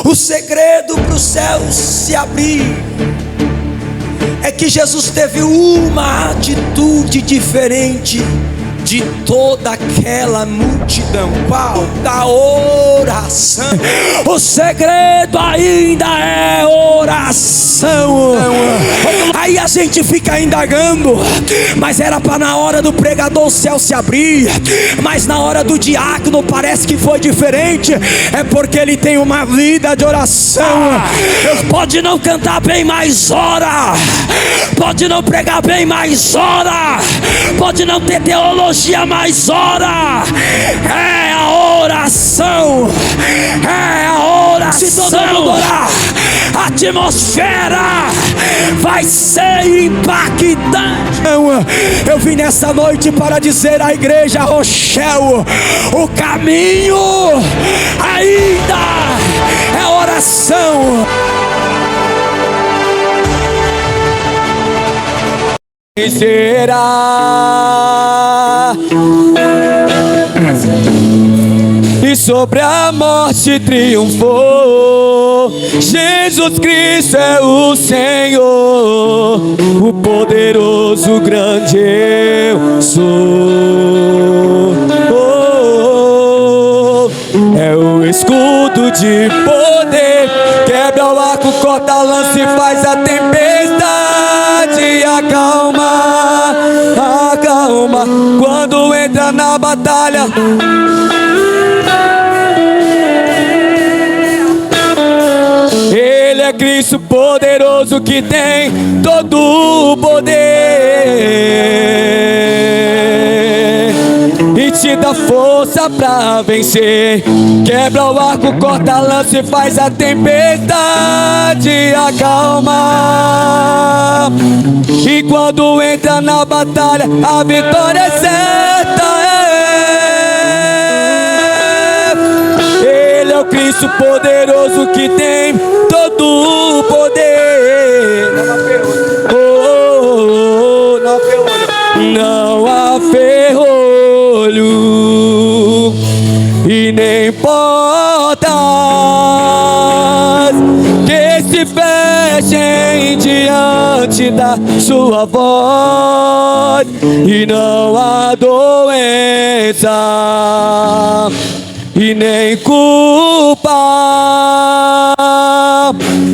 O segredo para os céus se abrir é que Jesus teve uma atitude diferente de toda aquela multidão. Qual? Da oração. O segredo ainda é oração. Aí a gente fica indagando, mas era para na hora do pregador o céu se abrir, mas na hora do diácono parece que foi diferente. É porque ele tem uma vida de oração. Pode não cantar bem, mas ora. Pode não pregar bem, mas ora. Pode não ter teologia, mas ora. É a oração. É a oração. Se todo mundo orar, a atmosfera vai ser impactante. Eu vim nessa noite para dizer à igreja Rochelle: o caminho ainda é oração. E será, e sobre a morte triunfou. Jesus Cristo é o Senhor, o poderoso, grande eu sou. É o escudo de poder, quebra o arco, corta a lança e faz a tempestade acalma, acalma. Quando entra na batalha, Ele é Cristo poderoso que tem todo o poder e te dá força pra vencer. Quebra o arco, corta a lança e faz a tempestade acalma. E quando entra na batalha, a vitória é certa. Ele é o Cristo poderoso que tem todo o poder. Não há ferrolho e nem portas que se fechem diante da sua voz, e não há doença e nem culpa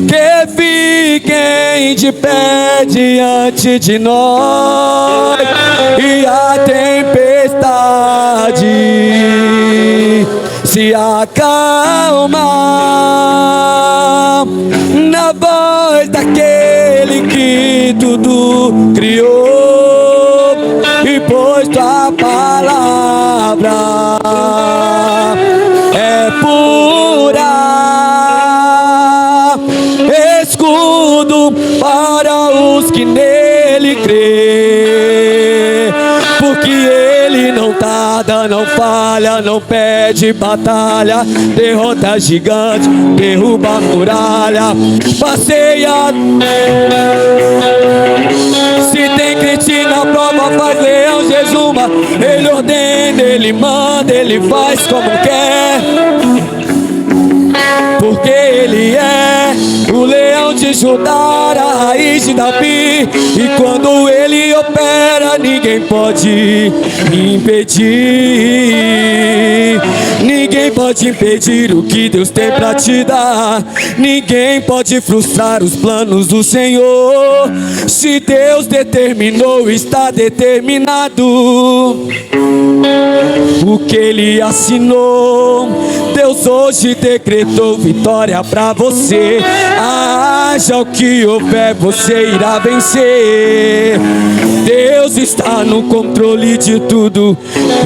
que fiquem de pé diante de nós. E a tempestade se acalma na voz daquele que tudo criou e pôs tua palavra é pura, escudo para os que nele crê, porque ele não tarda, não falha, não pede batalha, derrota gigante, derruba a muralha, passeia. Se tem crente na prova, faz leão, jejuma, ele ordena, ele manda, ele faz como quer, porque ele é o leão de Judá, a raiz de Davi, e quando ele opera, ninguém pode impedir. Ninguém pode impedir o que Deus tem pra te dar. Ninguém pode frustrar os planos do Senhor. Se Deus determinou, está determinado. O que Ele assinou, Deus hoje decretou vitória pra você. Haja o que houver, você irá vencer. Deus está no controle de tudo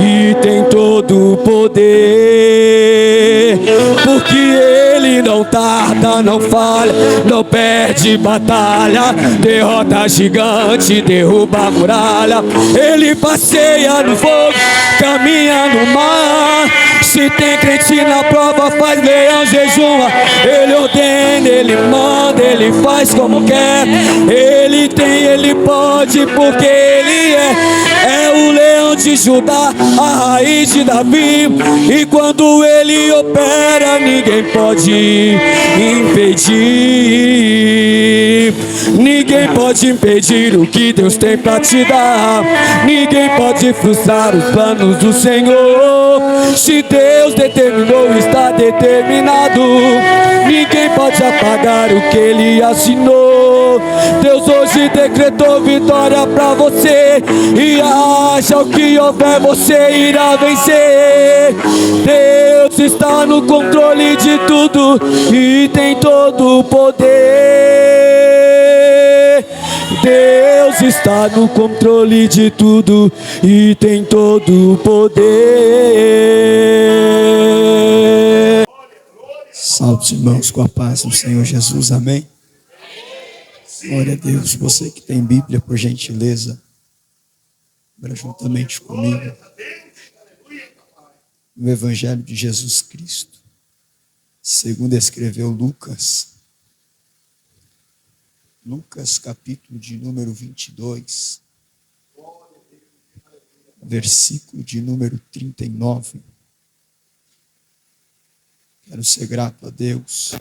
e tem todo o poder, porque Ele não tarda, não falha, não perde batalha, derrota gigante, derruba a muralha. Ele passeia no fogo, caminha no mar. Se tem crente na prova, faz leão, jejuma, ele ordena, ele manda, ele faz como quer. Ele tem, ele pode, porque ele é o leão leão de Judá, a raiz de Davi. E quando ele opera, ninguém pode impedir. Ninguém pode impedir o que Deus tem pra te dar. Ninguém pode frustrar os planos do Senhor. Se Deus determinou, está determinado. Ninguém pode apagar o que Ele assinou. Deus hoje decretou vitória pra você, e haja o que houver, você irá vencer. Deus está no controle de tudo e tem todo o poder. Deus está no controle de tudo e tem todo o poder. Salve os irmãos com a paz do Senhor Jesus, amém? Glória a Deus. Você que tem Bíblia, por gentileza, abra juntamente comigo no Evangelho de Jesus Cristo, segundo escreveu Lucas. Lucas, capítulo de número 22, versículo de número 39. Quero ser grato a Deus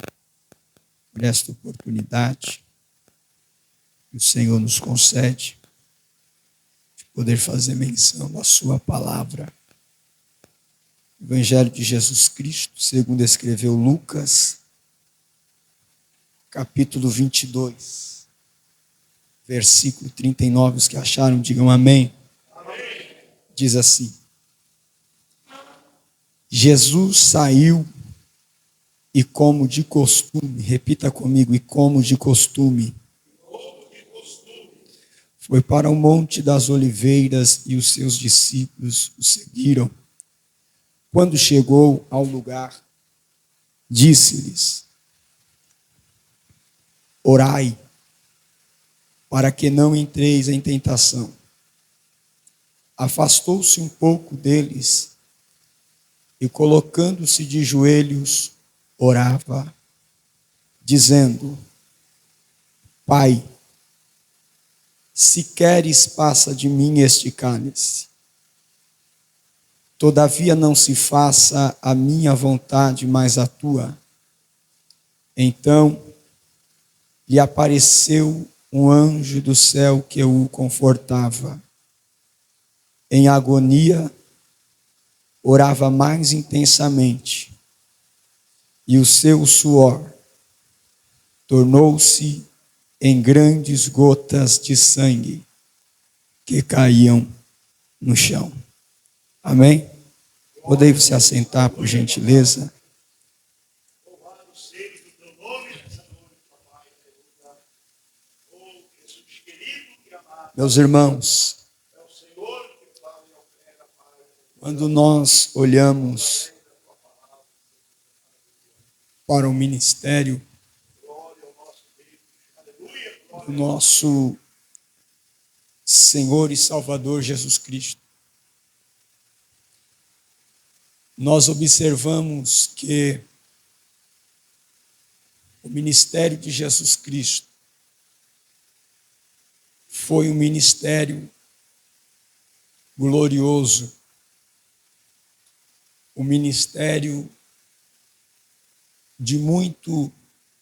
por esta oportunidade que o Senhor nos concede de poder fazer menção da sua palavra. Evangelho de Jesus Cristo, segundo escreveu Lucas, capítulo 22. Versículo 39, os que acharam, digam amém. Amém. Diz assim: Jesus saiu e como de costume, repita comigo, e como de costume, foi para o Monte das Oliveiras e os seus discípulos o seguiram. Quando chegou ao lugar, disse-lhes: orai, para que não entreis em tentação. Afastou-se um pouco deles e, colocando-se de joelhos, orava, dizendo: Pai, se queres, passa de mim este cálice. Todavia não se faça a minha vontade, mas a tua. Então lhe apareceu um anjo do céu que o confortava. Em agonia, orava mais intensamente, e o seu suor tornou-se em grandes gotas de sangue que caíam no chão. Amém? Podem se assentar, por gentileza. Meus irmãos, quando nós olhamos para o ministério do nosso Senhor e Salvador Jesus Cristo, nós observamos que o ministério de Jesus Cristo foi um ministério glorioso, um ministério de muito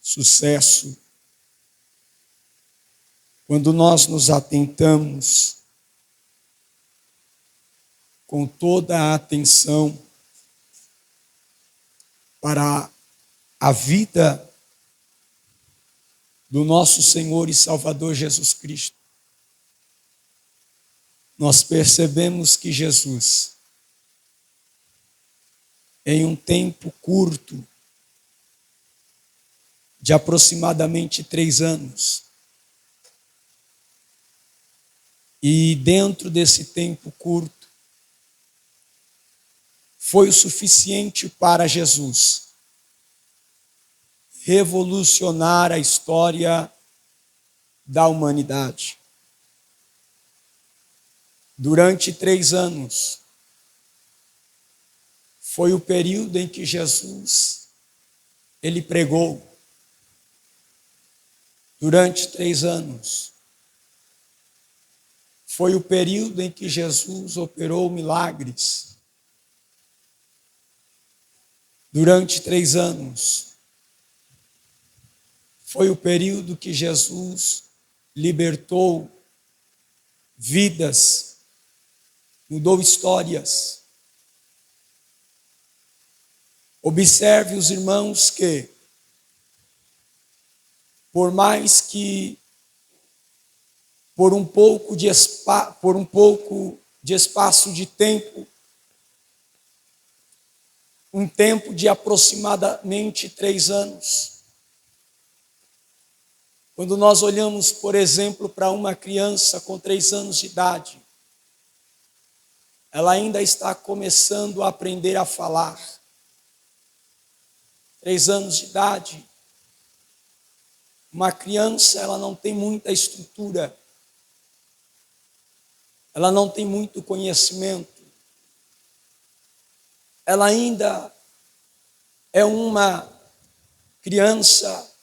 sucesso. Quando nós nos atentamos com toda a atenção para a vida do nosso Senhor e Salvador Jesus Cristo, nós percebemos que Jesus, em um tempo curto, de aproximadamente 3 anos, e dentro desse tempo curto, foi o suficiente para Jesus revolucionar a história da humanidade. Durante 3 anos, foi o período em que Jesus, ele pregou. Durante 3 anos, Foi o período em que Jesus operou milagres durante 3 anos. Foi o período que Jesus libertou vidas, mudou histórias. Observe os irmãos que, por mais que por um pouco de espaço de tempo, um tempo de aproximadamente 3 anos, quando nós olhamos, por exemplo, para uma criança com 3 anos de idade, ela ainda está começando a aprender a falar. 3 anos de idade, uma criança, ela não tem muita estrutura, ela não tem muito conhecimento, ela ainda é uma criança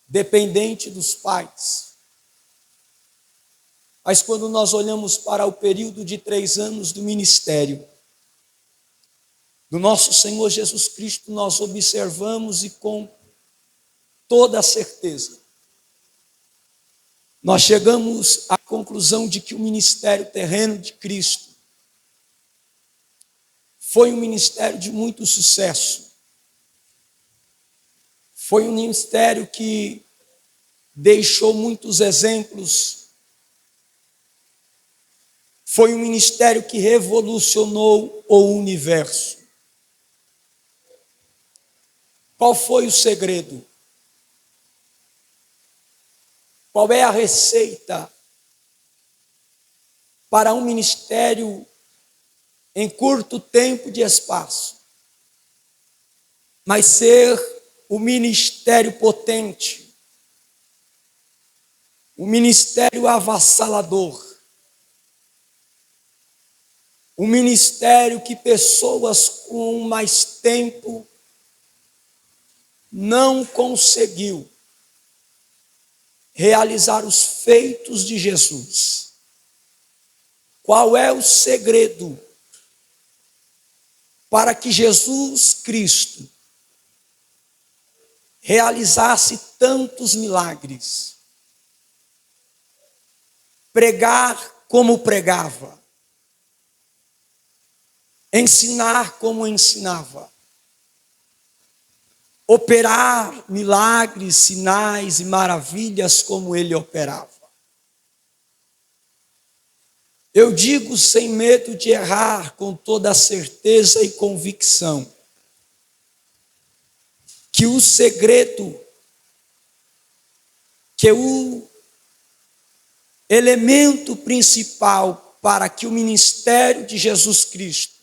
dependente dos pais. Mas quando nós olhamos para o período de 3 anos do ministério do nosso Senhor Jesus Cristo, nós observamos e com toda a certeza, nós chegamos à conclusão de que o ministério terreno de Cristo foi um ministério de muito sucesso. Foi um ministério que deixou muitos exemplos. Foi um ministério que revolucionou o universo. Qual foi o segredo? Qual é a receita para um ministério em curto tempo de espaço, mas ser o ministério potente, o ministério avassalador, o ministério que pessoas com mais tempo não conseguiu realizar os feitos de Jesus? Qual é o segredo para que Jesus Cristo realizasse tantos milagres? Pregar como pregava, ensinar como ensinava, operar milagres, sinais e maravilhas como ele operava. Eu digo sem medo de errar, com toda a certeza e convicção, que o segredo, que o elemento principal para que o ministério de Jesus Cristo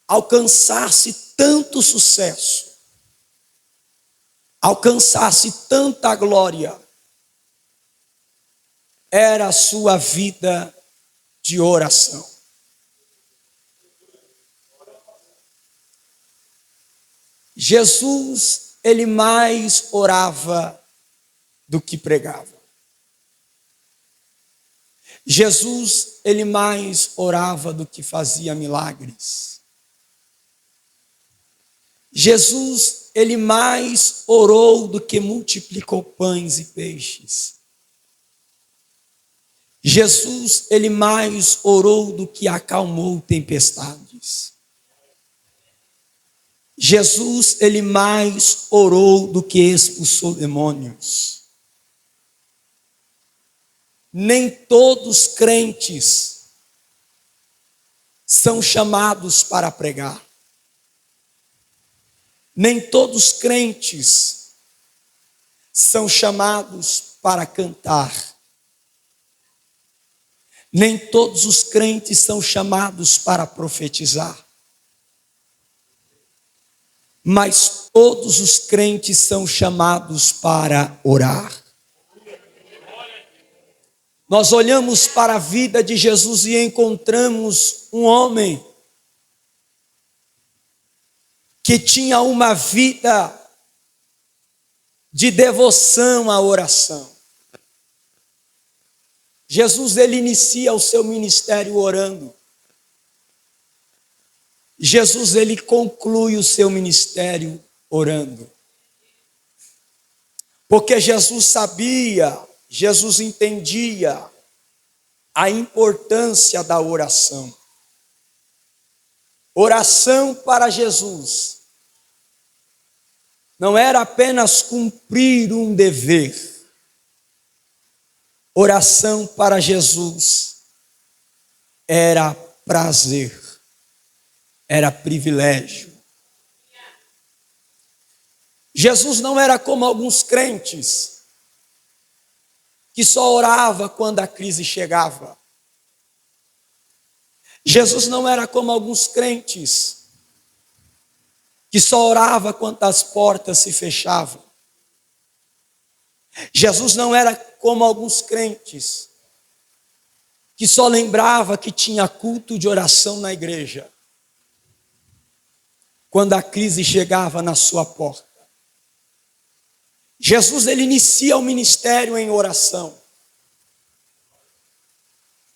alcançasse tanto sucesso, alcançasse tanta glória, era a sua vida de oração. Jesus, ele mais orava do que pregava. Jesus, ele mais orava do que fazia milagres. Jesus, ele mais orou do que multiplicou pães e peixes. Jesus, ele mais orou do que acalmou tempestades. Jesus, ele mais orou do que expulsou demônios. Nem todos crentes são chamados para pregar. Nem todos crentes são chamados para cantar. Nem todos os crentes são chamados para profetizar. Mas todos os crentes são chamados para orar. Nós olhamos para a vida de Jesus e encontramos um homem que tinha uma vida de devoção à oração. Jesus, ele inicia o seu ministério orando. Jesus, ele conclui o seu ministério orando. Porque Jesus sabia, Jesus entendia a importância da oração. Oração para Jesus não era apenas cumprir um dever. Oração para Jesus era prazer, era privilégio. Jesus não era como alguns crentes que só orava quando a crise chegava. Jesus não era como alguns crentes que só orava quando as portas se fechavam. Jesus não era como alguns crentes que só lembrava que tinha culto de oração na igreja quando a crise chegava na sua porta. Jesus, ele inicia o ministério em oração.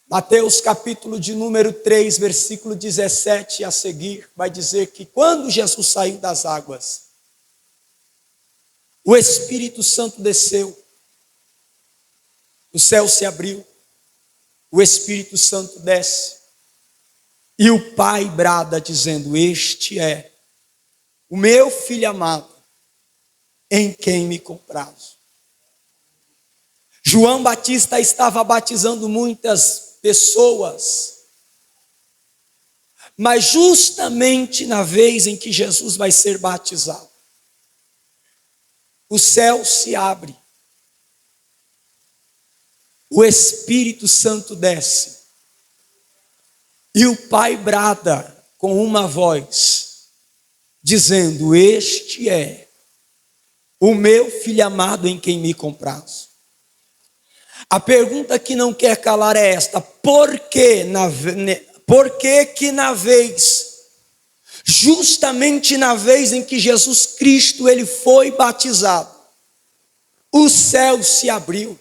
Mateus capítulo de número 3, versículo 17 a seguir, vai dizer que quando Jesus saiu das águas, o Espírito Santo desceu, o céu se abriu, o Espírito Santo desce, e o Pai brada dizendo: este é o meu Filho amado, em quem me comprazo. João Batista estava batizando muitas pessoas, mas justamente na vez em que Jesus vai ser batizado, o céu se abre, o Espírito Santo desce, e o Pai brada com uma voz, dizendo: este é o meu Filho amado em quem me comprazo. A pergunta que não quer calar é esta: por que na vez, justamente na vez em que Jesus Cristo ele foi batizado, o céu se abriu,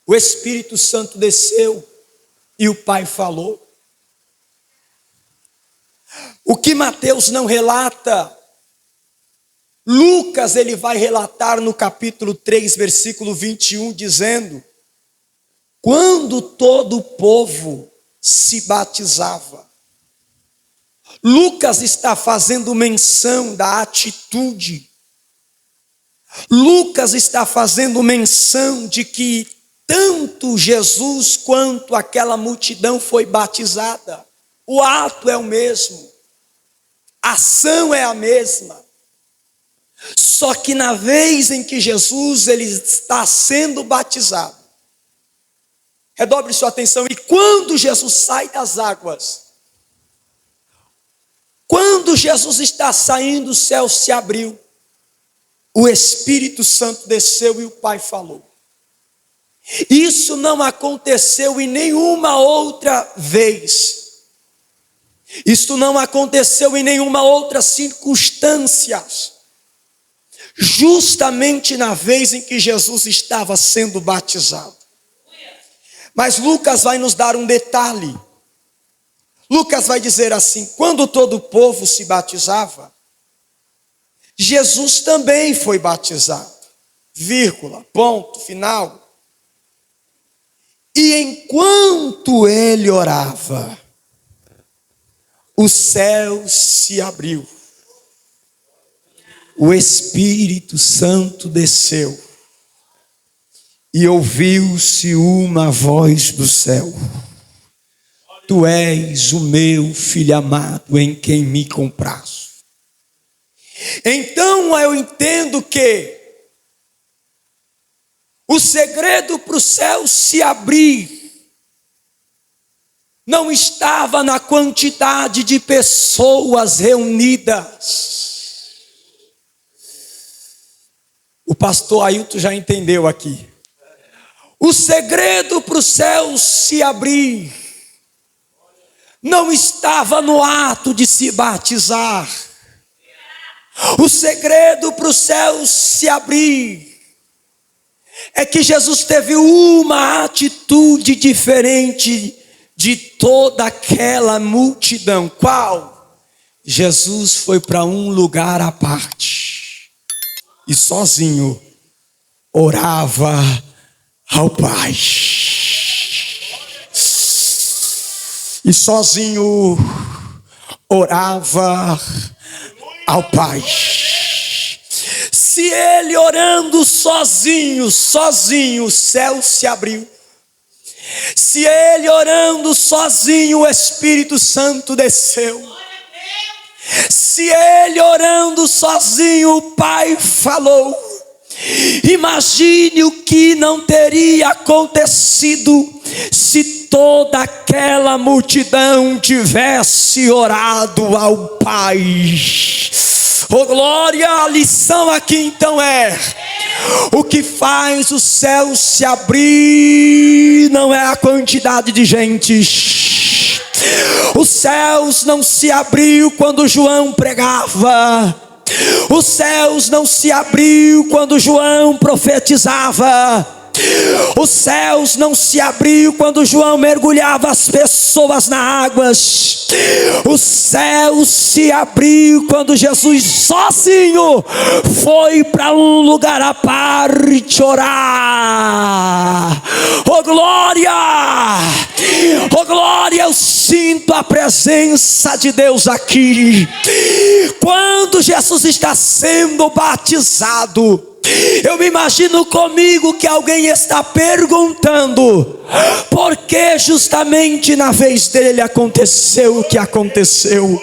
o Espírito Santo desceu e o Pai falou? O que Mateus não relata, Lucas ele vai relatar no capítulo 3, versículo 21, dizendo: quando todo o povo se batizava. Lucas está fazendo menção da atitude. Lucas está fazendo menção de que tanto Jesus quanto aquela multidão foi batizada. O ato é o mesmo, a ação é a mesma. Só que na vez em que Jesus ele está sendo batizado, redobre sua atenção, e quando Jesus sai das águas, quando Jesus está saindo, o céu se abriu, o Espírito Santo desceu e o Pai falou. Isso não aconteceu em nenhuma outra vez. Isso não aconteceu em nenhuma outra circunstância. Justamente na vez em que Jesus estava sendo batizado. Mas Lucas vai nos dar um detalhe. Lucas vai dizer assim: quando todo o povo se batizava, Jesus também foi batizado. Vírgula, ponto, final. E enquanto ele orava, o céu se abriu. O Espírito Santo desceu e ouviu-se uma voz do céu: tu és o meu Filho amado em quem me comprazo. Então eu entendo que o segredo para o céu se abrir não estava na quantidade de pessoas reunidas. O pastor Ailton já entendeu aqui. O segredo para o céu se abrir não estava no ato de se batizar. O segredo para o céu se abrir é que Jesus teve uma atitude diferente de toda aquela multidão. Qual? Jesus foi para um lugar à parte e sozinho orava ao Pai. E sozinho orava ao Pai. Se ele orando sozinho, o céu se abriu. Se ele orando sozinho, o Espírito Santo desceu. Se ele orando sozinho, o Pai falou. Imagine o que não teria acontecido se toda aquela multidão tivesse orado ao Pai. Oh glória, a lição aqui então é: o que faz o céu se abrir não é a quantidade de gente. Os céus não se abriu quando João pregava. Os céus não se abriu quando João profetizava. Os céus não se abriu quando João mergulhava as pessoas nas águas. Os céus se abriu quando Jesus sozinho foi para um lugar à parte orar. Oh glória! Oh glória, eu sinto a presença de Deus aqui. Quando Jesus está sendo batizado, eu me imagino comigo que alguém está perguntando: por que justamente na vez dele aconteceu o que aconteceu?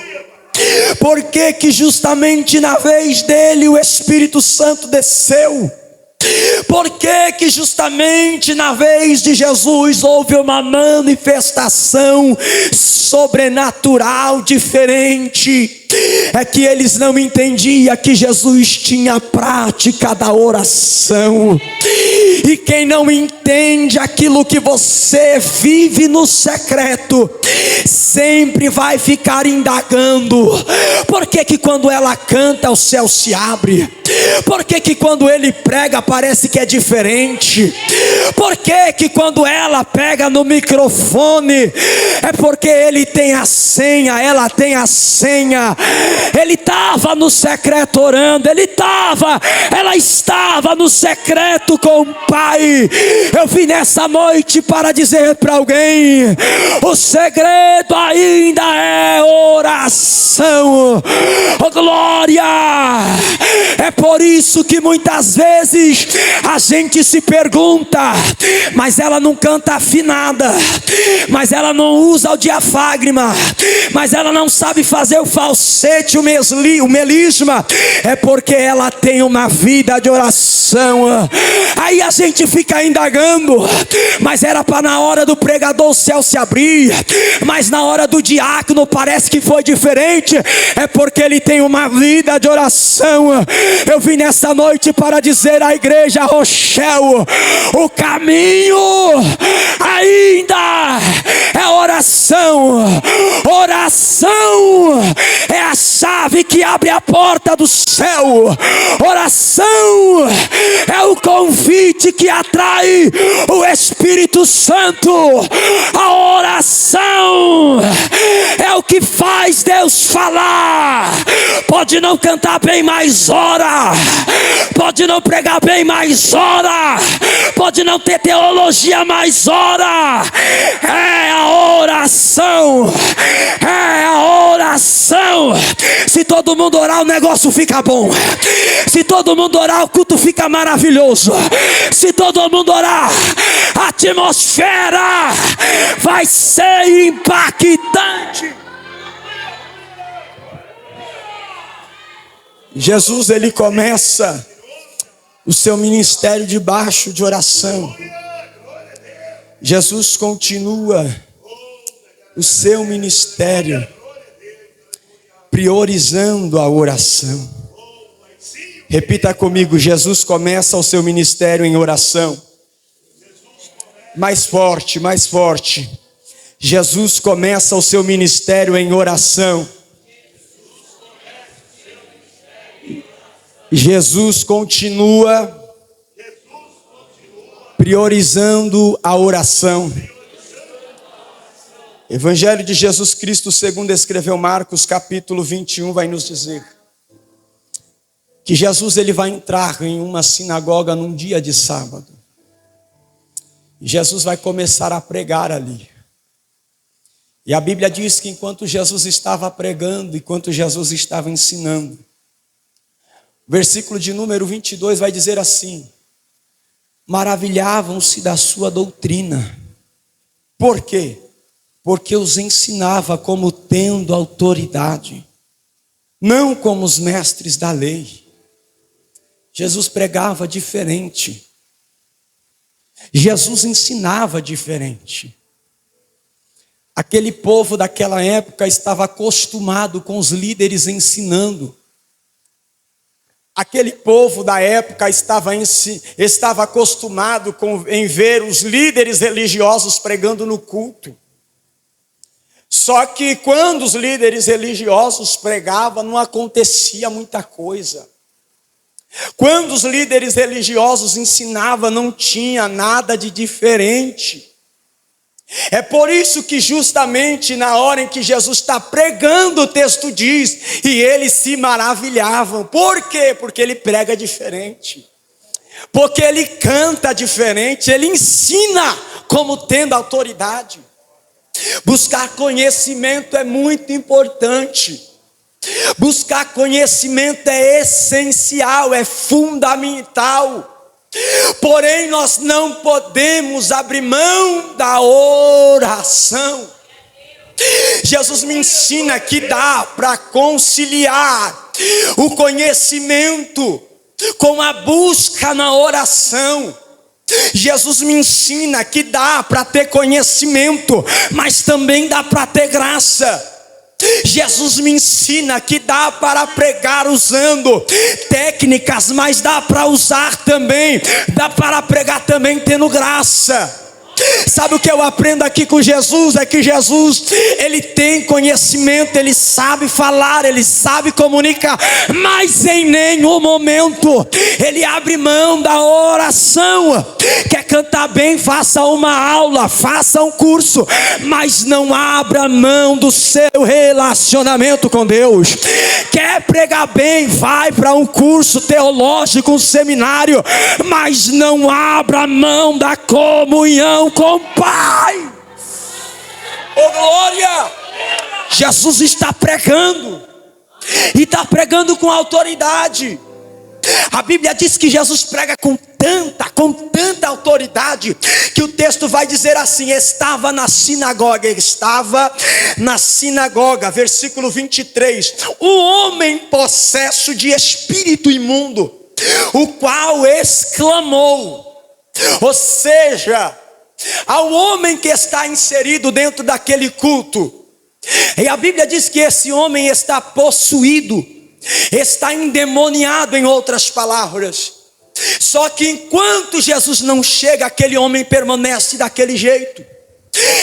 Por que justamente na vez dele o Espírito Santo desceu? Por que justamente na vez de Jesus houve uma manifestação sobrenatural diferente? É que eles não entendiam que Jesus tinha a prática da oração. E quem não entende aquilo que você vive no secreto, sempre vai ficar indagando: por que quando ela canta o céu se abre? Por que quando ele prega parece que é diferente? Por que quando ela pega no microfone é porque ele tem a senha, ela tem a senha? Ele estava no secreto orando, ela estava no secreto com o Pai. Eu vim nessa noite para dizer para alguém: o segredo ainda é oração. Oh glória! É por isso que muitas vezes a gente se pergunta: mas ela não canta afinada, mas ela não usa o diafragma, mas ela não sabe fazer o falsete, o melisma. É porque ela tem uma vida de oração. Aí a gente fica indagando: mas era para na hora do pregador o céu se abrir, mas na hora do diácono parece que foi diferente. É porque ele tem uma vida de oração. Eu vim nessa noite para dizer à igreja Rochelle: o caminho ainda é oração. Oração é a chave que abre a porta do céu. Oração é o convite que atrai o Espírito Santo. A oração é o que faz Deus falar. Pode não cantar bem, mas ora. Pode não pregar bem, mas ora. Pode não ter teologia, mas ora. É a oração. É a oração. Se todo mundo orar, o negócio fica bom. Se todo mundo orar, o culto fica maravilhoso. Se todo mundo orar, a atmosfera vai ser impactante. Jesus, ele começa o seu ministério debaixo de oração. Jesus continua o seu ministério priorizando a oração. Repita comigo: Jesus começa o seu ministério em oração. Mais forte, mais forte. Jesus começa o seu ministério em oração. Jesus continua Priorizando a oração. Evangelho de Jesus Cristo, segundo escreveu Marcos, capítulo 21, vai nos dizer que Jesus ele vai entrar em uma sinagoga num dia de sábado. E Jesus vai começar a pregar ali. E a Bíblia diz que enquanto Jesus estava pregando, enquanto Jesus estava ensinando, o versículo de número 22 vai dizer assim: maravilhavam-se da sua doutrina. Por quê? Porque os ensinava como tendo autoridade, não como os mestres da lei. Jesus pregava diferente. Jesus ensinava diferente. Aquele povo daquela época estava acostumado com os líderes ensinando. Aquele povo da época estava acostumado em ver os líderes religiosos pregando no culto. Só que quando os líderes religiosos pregavam, não acontecia muita coisa. Quando os líderes religiosos ensinavam, não tinha nada de diferente. É por isso que justamente na hora em que Jesus está pregando, o texto diz, e eles se maravilhavam. Por quê? Porque ele prega diferente. Porque ele canta diferente, ele ensina como tendo autoridade. Buscar conhecimento é muito importante. Buscar conhecimento é essencial, é fundamental. Porém, nós não podemos abrir mão da oração. Jesus me ensina que dá para conciliar o conhecimento com a busca na oração. Jesus me ensina que dá para ter conhecimento, mas também dá para ter graça. Jesus me ensina que dá para pregar usando técnicas, mas dá para usar também, dá para pregar também tendo graça. Sabe o que eu aprendo aqui com Jesus? É que Jesus, ele tem conhecimento, ele sabe falar, ele sabe comunicar, mas em nenhum momento ele abre mão da oração. Quer cantar bem? Faça uma aula, faça um curso, mas não abra mão do seu relacionamento com Deus. Quer pregar bem? Vai para um curso teológico, um seminário, mas não abra mão da comunhão com o Pai. Oh glória! Jesus está pregando, e está pregando com autoridade. A Bíblia diz que Jesus prega com tanta autoridade, que o texto vai dizer assim: estava na sinagoga, versículo 23, um homem possesso de espírito imundo, o qual exclamou. Ou seja, ao homem que está inserido dentro daquele culto, e a Bíblia diz que esse homem está possuído, está endemoniado, em outras palavras. Só que enquanto Jesus não chega, aquele homem permanece daquele jeito.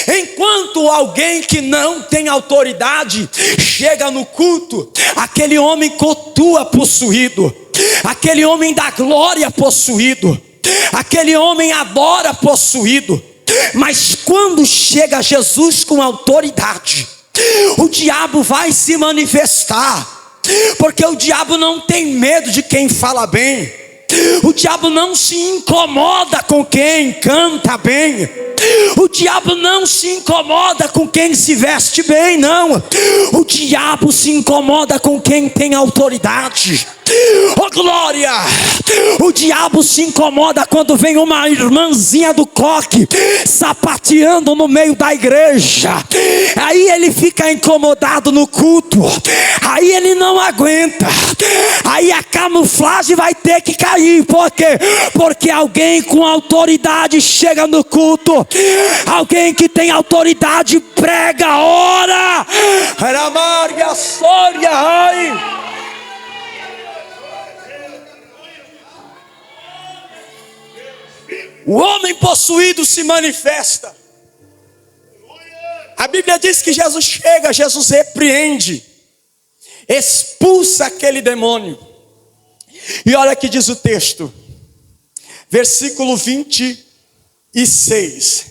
Enquanto alguém que não tem autoridade chega no culto, aquele homem cultua possuído, aquele homem dá glória possuído, aquele homem adora possuído. Mas quando chega Jesus com autoridade, o diabo vai se manifestar. Porque o diabo não tem medo de quem fala bem. O diabo não se incomoda com quem canta bem. O diabo não se incomoda com quem se veste bem, não. O diabo se incomoda com quem tem autoridade. Oh glória! O diabo se incomoda quando vem uma irmãzinha do coque sapateando no meio da igreja. Aí ele fica incomodado no culto. Aí ele não aguenta. Aí a camuflagem vai ter que cair. Por quê? Porque alguém com autoridade chega no culto. Alguém que tem autoridade prega, ora. O homem possuído se manifesta. A Bíblia diz que Jesus chega, Jesus repreende, expulsa aquele demônio. E olha que diz o texto, versículo 24. e 6.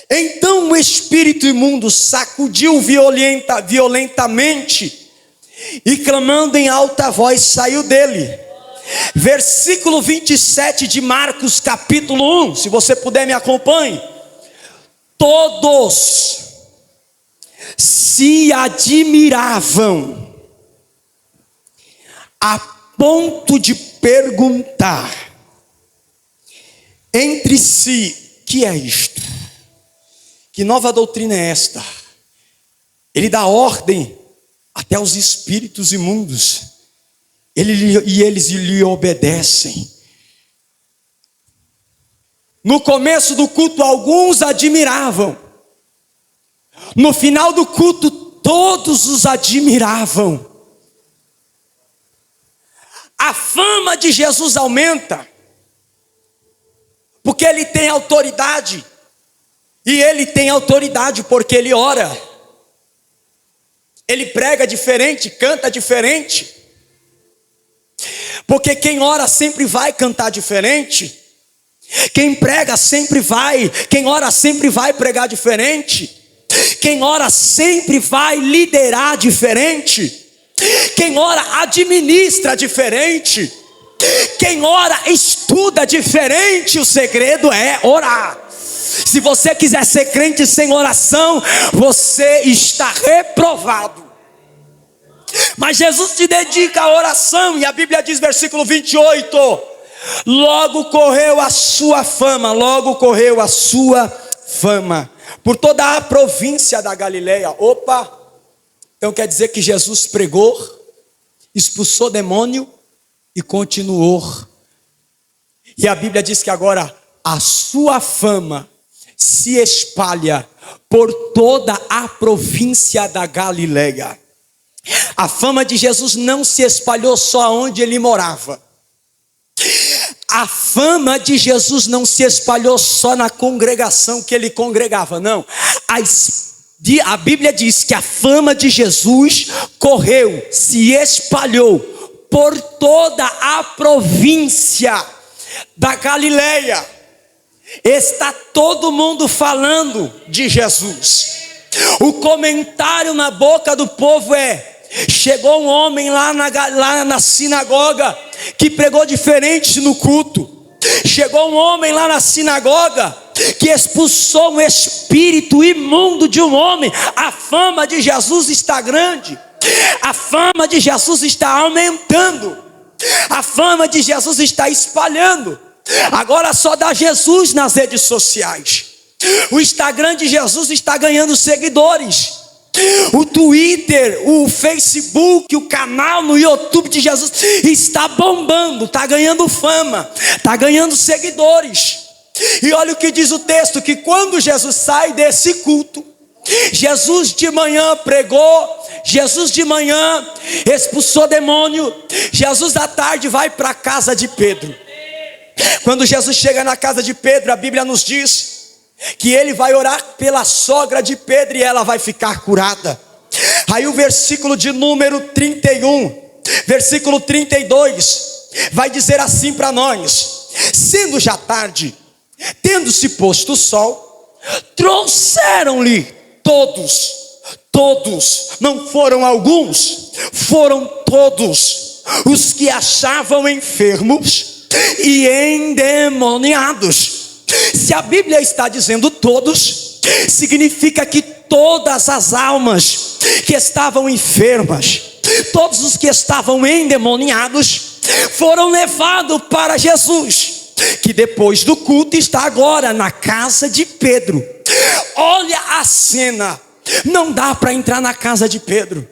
Então o espírito imundo sacudiu violentamente e clamando em alta voz saiu dele. Versículo 27 de Marcos capítulo 1, se você puder me acompanhe. Todos se admiravam a ponto de perguntar entre si: que é isto? Que nova doutrina é esta? Ele dá ordem até aos espíritos imundos, e eles lhe obedecem. No começo do culto, alguns admiravam. No final do culto, todos os admiravam. A fama de Jesus aumenta, porque ele tem autoridade. E ele tem autoridade porque ele ora. Ele prega diferente, canta diferente. Porque quem ora sempre vai cantar diferente. Quem prega sempre vai, quem ora sempre vai pregar diferente. Quem ora sempre vai liderar diferente. Quem ora administra diferente. Quem ora estuda diferente. O segredo é orar. Se você quiser ser crente sem oração, você está reprovado. Mas Jesus te dedica a oração, e a Bíblia diz, versículo 28, logo correu a sua fama por toda a província da Galileia. Então quer dizer que Jesus pregou, expulsou demônio e continuou. E a Bíblia diz que agora a sua fama se espalha por toda a província da Galileia. A fama de Jesus não se espalhou só onde ele morava. A fama de Jesus não se espalhou só na congregação que ele congregava, não. A Bíblia diz que a fama de Jesus correu, se espalhou por toda a província da Galileia. Está todo mundo falando de Jesus. O comentário na boca do povo é: chegou um homem lá na sinagoga que pregou diferente no culto. Chegou um homem lá na sinagoga que expulsou um espírito imundo de um homem. A fama de Jesus está grande. A fama de Jesus está aumentando. A fama de Jesus está espalhando. Agora só dá Jesus nas redes sociais. O Instagram de Jesus está ganhando seguidores. O Twitter, o Facebook, o canal no YouTube de Jesus está bombando, está ganhando fama, está ganhando seguidores. E olha o que diz o texto, que quando Jesus sai desse culto, Jesus de manhã pregou, Jesus de manhã expulsou demônio, Jesus à tarde vai para a casa de Pedro. Quando Jesus chega na casa de Pedro, a Bíblia nos diz que ele vai orar pela sogra de Pedro e ela vai ficar curada. Aí o versículo de número 31, versículo 32, vai dizer assim para nós: sendo já tarde, tendo-se posto o sol, trouxeram-lhe todos, não foram alguns, foram todos os que achavam enfermos e endemoniados. Se a Bíblia está dizendo todos, significa que todas as almas que estavam enfermas, todos os que estavam endemoniados, foram levados para Jesus, que depois do culto está agora na casa de Pedro. Olha a cena. Não dá para entrar na casa de Pedro,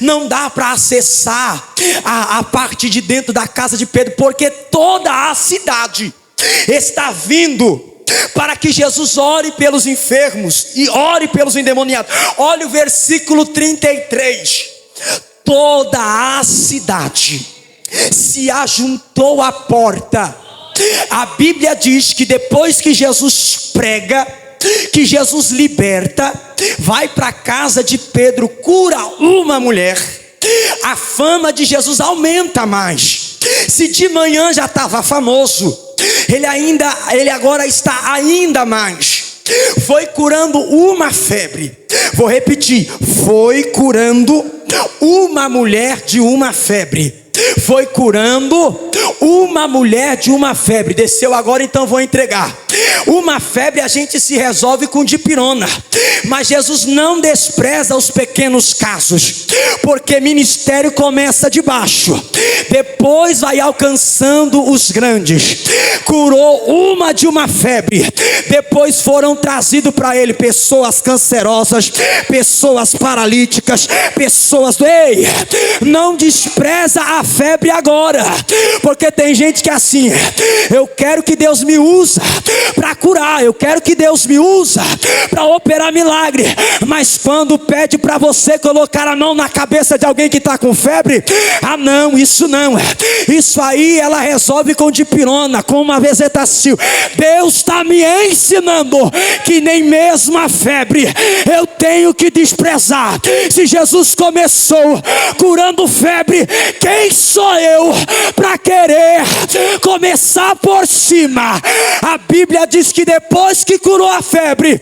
não dá para acessar a parte de dentro da casa de Pedro, porque toda a cidade está vindo para que Jesus ore pelos enfermos e ore pelos endemoniados. Olha o versículo 33. Toda a cidade se ajuntou à porta. A Bíblia diz que depois que Jesus prega, que Jesus liberta, vai para a casa de Pedro, cura uma mulher, a fama de Jesus aumenta mais. Se de manhã já estava famoso, ele agora está ainda mais. Foi curando uma febre. Vou repetir, foi curando uma mulher de uma febre. Foi curando uma mulher de uma febre. Desceu agora, então vou entregar. Uma febre a gente se resolve com dipirona, mas Jesus não despreza os pequenos casos, porque ministério começa de baixo, depois vai alcançando os grandes. Curou uma de uma febre, depois foram trazidos para ele pessoas cancerosas, pessoas paralíticas, pessoas ei, não despreza a febre agora, porque tem gente que é assim: eu quero que Deus me use para curar, eu quero que Deus me use para operar milagre, mas quando pede para você colocar a mão na cabeça de alguém que está com febre, ah não, isso não, isso aí ela resolve com dipirona, com uma bezetacil. Deus está me ensinando que nem mesmo a febre eu tenho que desprezar. Se Jesus começou curando febre, quem sou eu para querer começar por cima? A Bíblia diz que depois que curou a febre,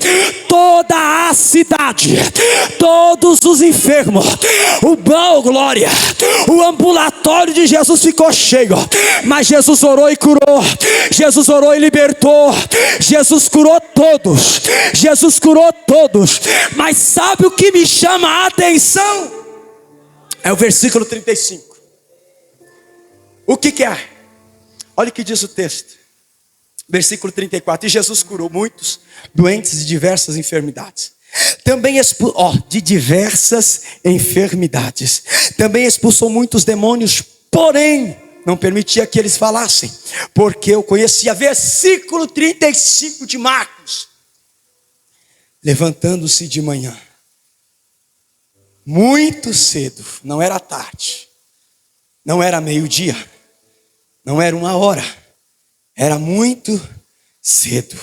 toda a cidade, todos os enfermos, glória, o ambulatório de Jesus ficou cheio. Mas Jesus orou e curou, Jesus orou e libertou, Jesus curou todos, Jesus curou todos. Mas sabe o que me chama a atenção? É o versículo 35. O que é? Olha o que diz o texto. Versículo 34. E Jesus curou muitos doentes de diversas enfermidades. De diversas enfermidades. Também expulsou muitos demônios, porém não permitia que eles falassem, porque eu conhecia. Versículo 35 de Marcos. Levantando-se de manhã, muito cedo, não era tarde, não era meio-dia, não era 1h, era muito cedo.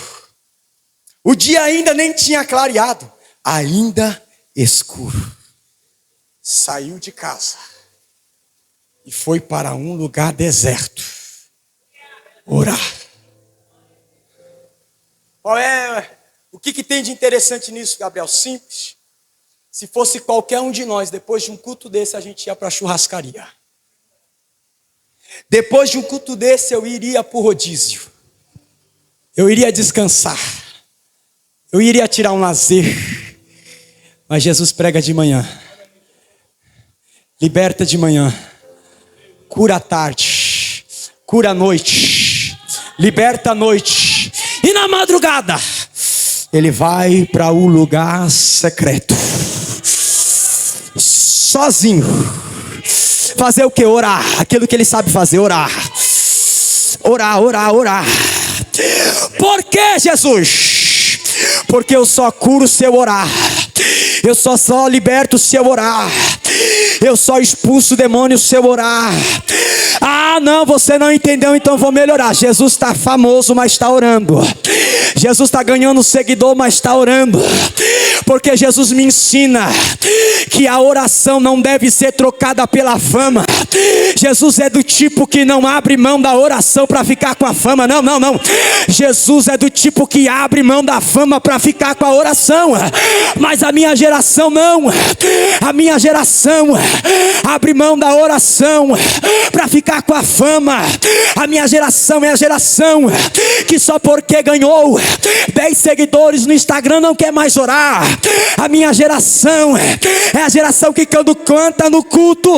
O dia ainda nem tinha clareado, ainda escuro. Saiu de casa e foi para um lugar deserto orar. O que tem de interessante nisso, Gabriel? Simples. Se fosse qualquer um de nós, depois de um culto desse, a gente ia para a churrascaria. Depois de um culto desse, eu iria para o rodízio. Eu iria descansar. Eu iria tirar um lazer. Mas Jesus prega de manhã. Liberta de manhã. Cura à tarde. Cura à noite. Liberta à noite. E na madrugada, ele vai para o lugar secreto. Sozinho. Fazer o que? Orar. Aquilo que ele sabe fazer, orar. Orar, orar, orar. Por que, Jesus? Porque eu só curo se eu orar. Eu só liberto se eu orar. Eu só expulso o demônio se eu orar. Ah, não, você não entendeu, então vou melhorar. Jesus está famoso, mas está orando. Jesus está ganhando seguidor, mas está orando. Porque Jesus me ensina que a oração não deve ser trocada pela fama. Jesus é do tipo que não abre mão da oração para ficar com a fama. Não, não, não. Jesus é do tipo que abre mão da fama para ficar com a oração. Mas a minha geração não. A minha geração abre mão da oração para ficar com a fama. A minha geração é a geração que só porque ganhou 10 seguidores no Instagram não quer mais orar. A minha geração é a geração que quando canta no culto,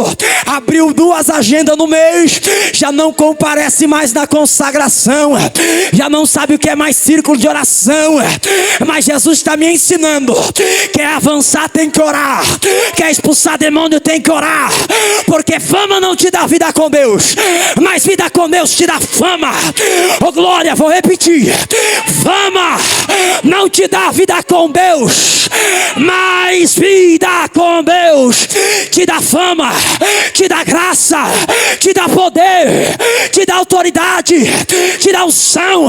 abriu 2 agendas no mês, já não comparece mais na consagração, já não sabe o que é mais círculo de oração. Mas Jesus está me ensinando: quer avançar tem que orar, quer expulsar demônio tem que orar, porque fama não te dá vida com Deus, mas vida com Deus te dá fama. Oh glória, vou repetir: fama não te dá vida com Deus, mas vida com Deus te dá fama, te dá graça, te dá poder, te dá autoridade, te dá unção.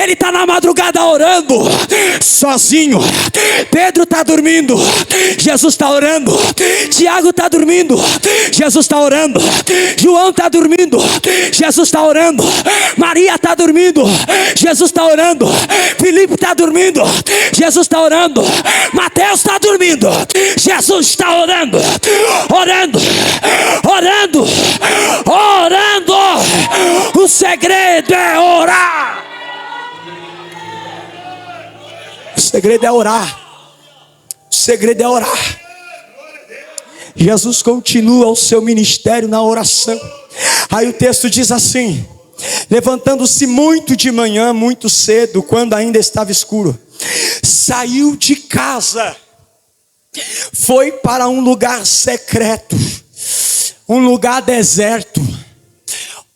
Ele está na madrugada orando, sozinho. Pedro está dormindo, Jesus está orando. Tiago está dormindo, Jesus está orando. João está dormindo, Jesus está orando. Maria está dormindo, Jesus está orando. Filipe está dormindo, Jesus está orando. Mateus está dormindo, Jesus está orando. Orando, orando, orando. O segredo é orar. O segredo é orar. O segredo é orar. Jesus continua o seu ministério na oração. Aí o texto diz assim: levantando-se muito de manhã, muito cedo, quando ainda estava escuro, saiu de casa, foi para um lugar secreto, um lugar deserto,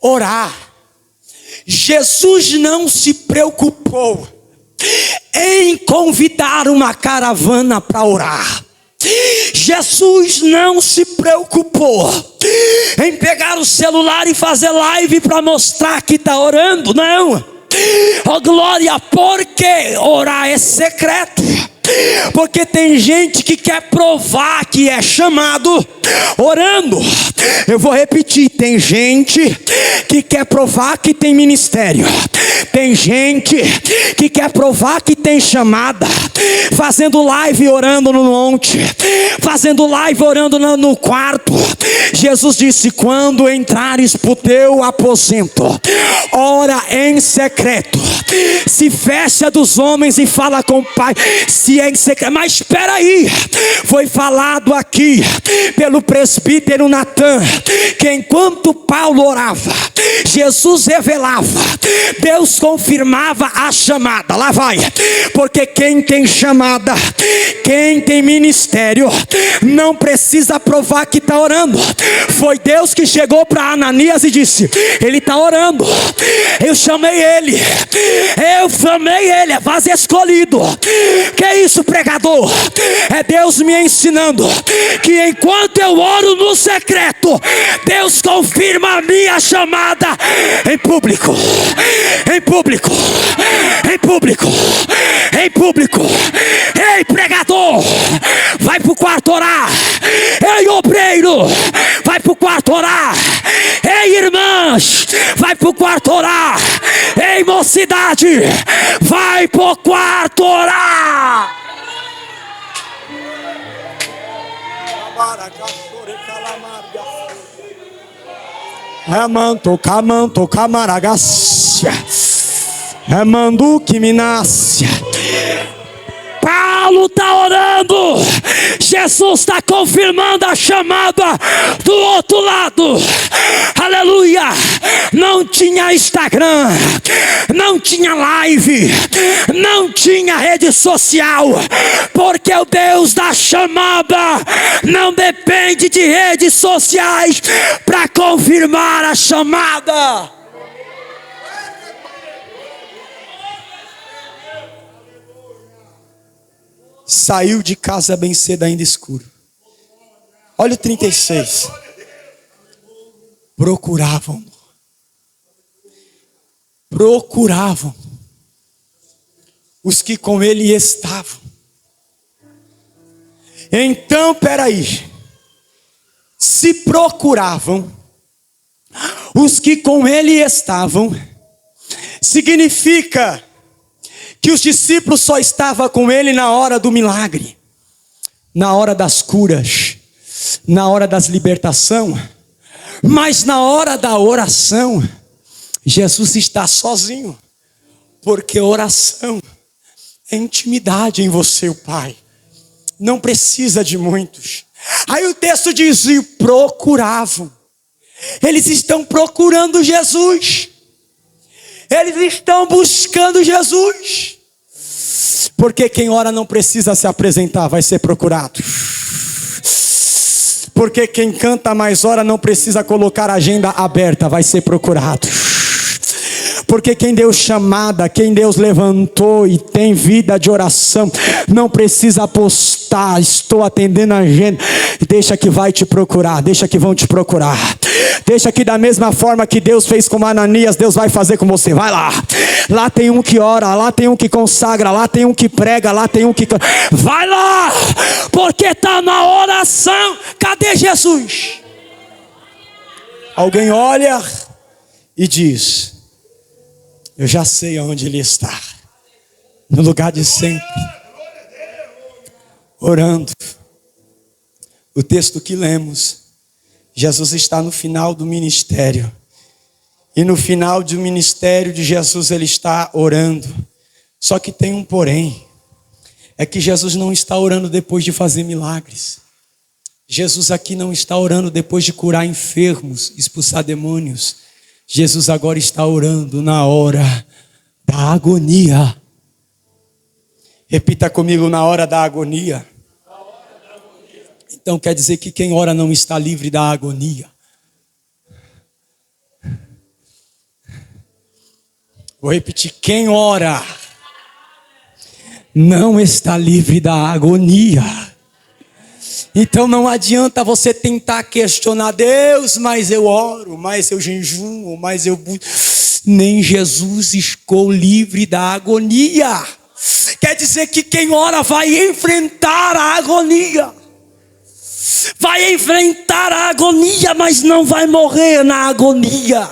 orar. Jesus não se preocupou em convidar uma caravana para orar. Jesus não se preocupou em pegar o celular e fazer live para mostrar que está orando, não. Oh glória, porque orar é secreto. Porque tem gente que quer provar que é chamado orando. Eu vou repetir: tem gente que quer provar que tem ministério. Tem gente que quer provar que tem chamada, fazendo live orando no monte, fazendo live orando no quarto. Jesus disse: quando entrares pro teu aposento, ora em secreto, se fecha dos homens e fala com o Pai. Se é em secreto. Mas espera aí, foi falado aqui pelo presbítero Natan que enquanto Paulo orava, Jesus revelava, Deus confirmava a chamada. Lá vai, porque quem tem chamada, quem tem ministério, não precisa provar que está orando. Foi Deus que chegou para Ananias e disse: ele está orando. Eu chamei ele, é vaso escolhido. Que é isso, pregador? É Deus me ensinando que enquanto eu oro no secreto, Deus confirma a minha chamada em público, em público, em público, em público. Ei, pregador, vai pro quarto orar. Ei, obreiro, vai pro quarto orar. Ei, irmãs, vai pro quarto orar. Ei, mocidade, vai pro quarto orar. Remanto, camanto, camaragácia. Remandu que me nasce. Paulo está orando, Jesus está confirmando a chamada do outro lado. Aleluia. Não tinha Instagram, não tinha live, não tinha rede social, porque o Deus da chamada não depende de redes sociais para confirmar a chamada. Saiu de casa bem cedo, ainda escuro. Olha o 36. Procuravam os que com ele estavam. Então, peraí. Se procuravam os que com ele estavam, significa que os discípulos só estavam com ele na hora do milagre, na hora das curas, na hora das libertação, mas na hora da oração, Jesus está sozinho, porque oração é intimidade em você, o Pai, não precisa de muitos. Aí o texto diz: e procuravam, eles estão procurando Jesus. Eles estão buscando Jesus. Porque quem ora não precisa se apresentar, vai ser procurado. Porque quem canta mais ora não precisa colocar a agenda aberta, vai ser procurado. Porque quem Deus chamada, quem Deus levantou e tem vida de oração, não precisa apostar, estou atendendo a agenda. Deixa que vai te procurar, deixa que vão te procurar. Deixa que da mesma forma que Deus fez com Ananias, Deus vai fazer com você. Vai lá. Lá tem um que ora, lá tem um que consagra, lá tem um que prega, lá tem um que... Vai lá, porque está na oração. Cadê Jesus? Alguém olha e diz: eu já sei onde ele está. No lugar de sempre, orando. O texto que lemos, Jesus está no final do ministério. E no final do ministério de Jesus ele está orando. Só que tem um porém. É que Jesus não está orando depois de fazer milagres. Jesus aqui não está orando depois de curar enfermos, expulsar demônios. Jesus agora está orando na hora da agonia. Repita comigo: na hora da agonia. Então quer dizer que quem ora não está livre da agonia. Vou repetir: quem ora não está livre da agonia. Então não adianta você tentar questionar Deus, mas eu oro, mas eu jejuo, mas eu... Nem Jesus ficou livre da agonia. Quer dizer que quem ora vai enfrentar a agonia. Vai enfrentar a agonia, mas não vai morrer na agonia.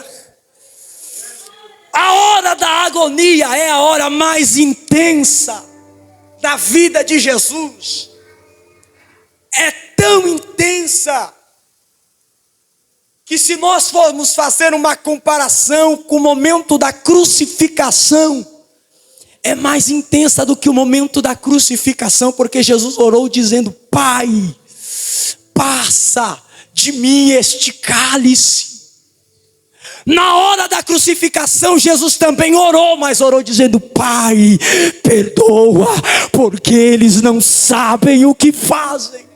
A hora da agonia é a hora mais intensa da vida de Jesus. É tão intensa que, se nós formos fazer uma comparação com o momento da crucificação, é mais intensa do que o momento da crucificação, porque Jesus orou dizendo: Pai, passa de mim este cálice. Na hora da crucificação, Jesus também orou, mas orou dizendo: Pai, perdoa, porque eles não sabem o que fazem.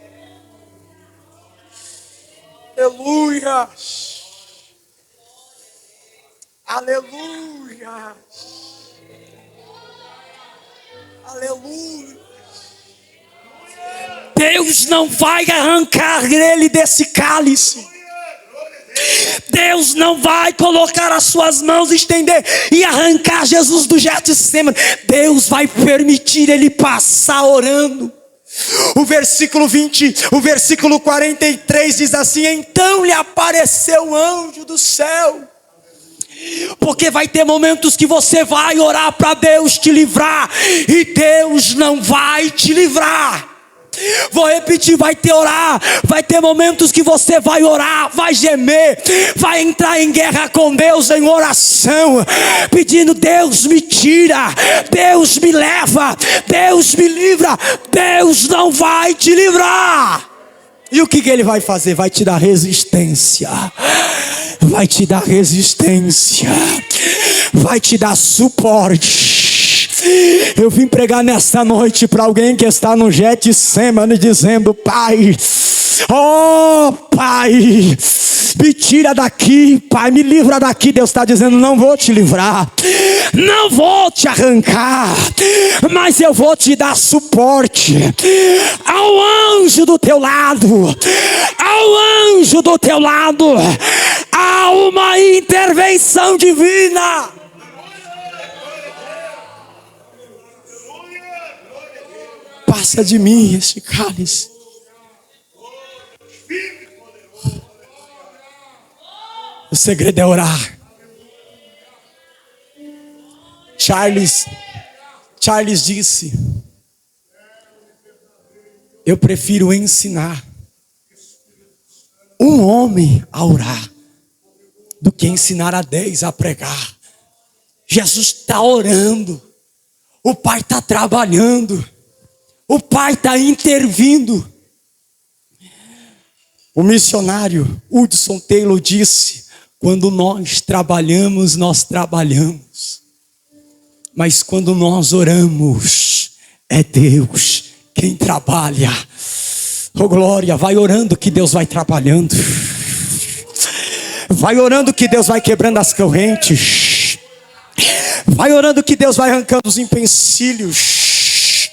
Aleluia. Aleluia. Aleluia. Deus não vai arrancar ele desse cálice. Deus não vai colocar as suas mãos, estender e arrancar Jesus do Getsêmani. Deus vai permitir ele passar orando. O versículo 43 diz assim: então lhe apareceu um anjo do céu. Porque vai ter momentos que você vai orar para Deus te livrar, e Deus não vai te livrar. Vou repetir: vai ter momentos que você vai orar, vai gemer, vai entrar em guerra com Deus em oração, pedindo: Deus me tira, Deus me leva, Deus me livra. Deus não vai te livrar. E o que ele vai fazer? Vai te dar resistência. Vai te dar resistência. Vai te dar suporte. Eu vim pregar nesta noite para alguém que está no Getsêmani dizendo: Pai, oh Pai, me tira daqui, Pai, me livra daqui. Deus está dizendo: não vou te livrar, não vou te arrancar, mas eu vou te dar suporte. Ao anjo do teu lado, ao anjo do teu lado, há uma intervenção divina. Passa de mim este cálice. O segredo é orar. Charles disse: eu prefiro ensinar um homem a orar do que ensinar a 10 a pregar. Jesus está orando. O Pai está trabalhando. O Pai está intervindo. O missionário Hudson Taylor disse: quando nós trabalhamos, mas quando nós oramos, é Deus quem trabalha. Oh glória, vai orando que Deus vai trabalhando. Vai orando que Deus vai quebrando as correntes. Vai orando que Deus vai arrancando os empecilhos.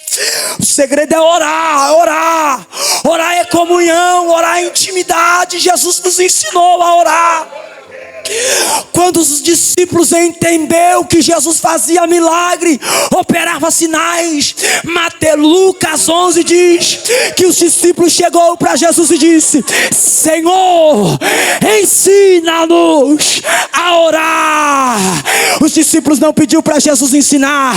O segredo é orar, orar. Orar é comunhão, orar é intimidade. Jesus nos ensinou a orar. Quando os discípulos entenderam que Jesus fazia milagre, operava sinais, Lucas 11 diz que os discípulos chegou para Jesus e disse: Senhor, ensina-nos a orar. Os discípulos não pediu para Jesus ensinar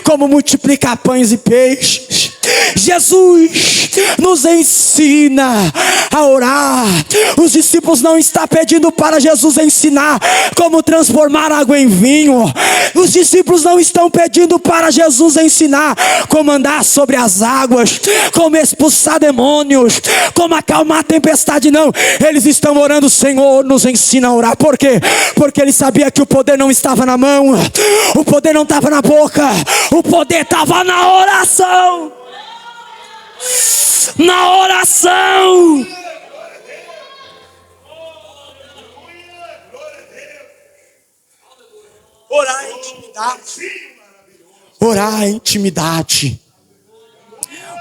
como multiplicar pães e peixes. Jesus nos ensina a orar. Os discípulos não estão pedindo para Jesus ensinar como transformar água em vinho. Os discípulos não estão pedindo para Jesus ensinar como andar sobre as águas, como expulsar demônios, como acalmar a tempestade. Não, eles estão orando: Senhor, nos ensina a orar. Por quê? Porque ele sabia que o poder não estava na mão, o poder não estava na boca, o poder estava na oração. Na oração. Orar é intimidade. Orar é intimidade.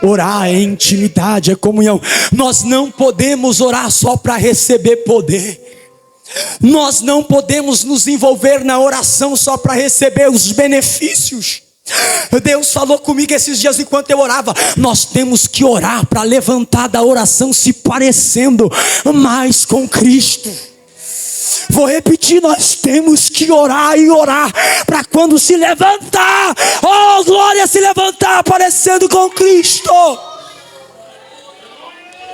Orar é intimidade, é comunhão. Nós não podemos orar só para receber poder. Nós não podemos nos envolver na oração só para receber os benefícios. Deus falou comigo esses dias enquanto eu orava: nós temos que orar para levantar da oração se parecendo mais com Cristo. Vou repetir: nós temos que orar e orar para quando se levantar, oh glória, se levantar parecendo com Cristo.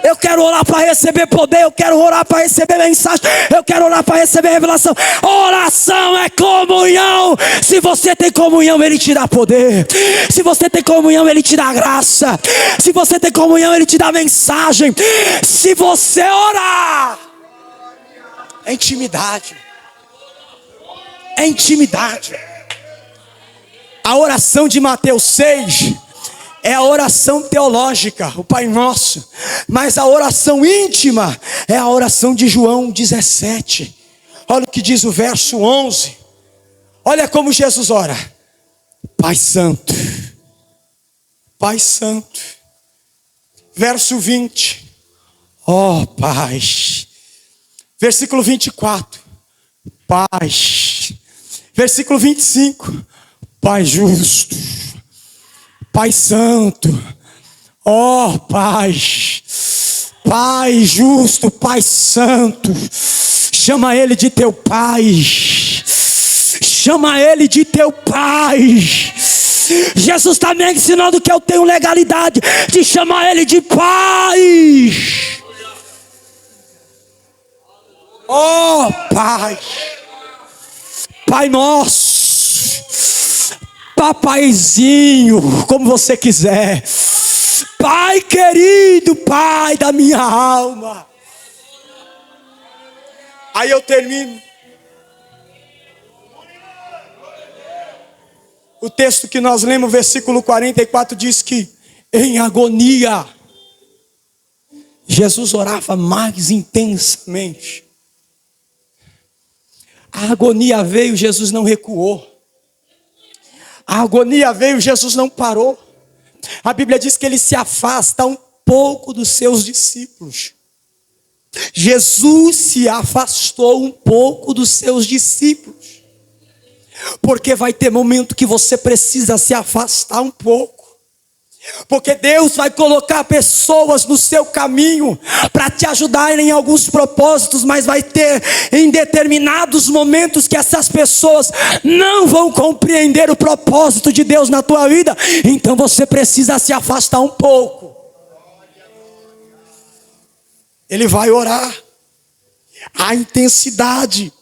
Eu quero orar para receber poder, eu quero orar para receber mensagem, eu quero orar para receber revelação. Oração é comunhão. Se você tem comunhão, Ele te dá poder. Se você tem comunhão, Ele te dá graça. Se você tem comunhão, Ele te dá mensagem. Se você orar, é intimidade. É intimidade. A oração de Mateus 6 é a oração teológica, o Pai Nosso. Mas a oração íntima é a oração de João 17. Olha o que diz o verso 11. Olha como Jesus ora: Pai Santo, Pai Santo. Verso 20. Ó Pai. Versículo 24. Paz. Versículo 25. Pai justo, Pai Santo, ó Pai, Pai justo, Pai Santo. Chama Ele de teu Pai. Chama Ele de teu Pai. Jesus está me ensinando que eu tenho legalidade de chamar Ele de Pai. Ó Pai, Pai Nosso, Papaizinho, como você quiser. Pai querido, Pai da minha alma. Aí eu termino. O texto que nós lemos, versículo 44, diz que em agonia Jesus orava mais intensamente. A agonia veio, Jesus não recuou. A agonia veio, Jesus não parou. A Bíblia diz que Ele se afasta um pouco dos seus discípulos. Jesus se afastou um pouco dos seus discípulos. Porque vai ter momento que você precisa se afastar um pouco. Porque Deus vai colocar pessoas no seu caminho para te ajudar em alguns propósitos, mas vai ter em determinados momentos que essas pessoas não vão compreender o propósito de Deus na tua vida. Então você precisa se afastar um pouco. Ele vai orar. A intensidade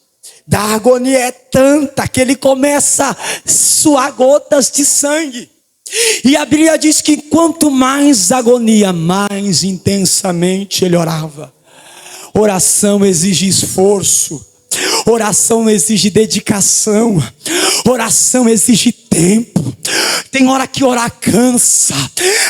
da agonia é tanta que ele começa a suar gotas de sangue. E a Bíblia diz que quanto mais agonia, mais intensamente ele orava. Oração exige esforço. Oração exige dedicação. Oração exige tempo. Tem hora que orar cansa.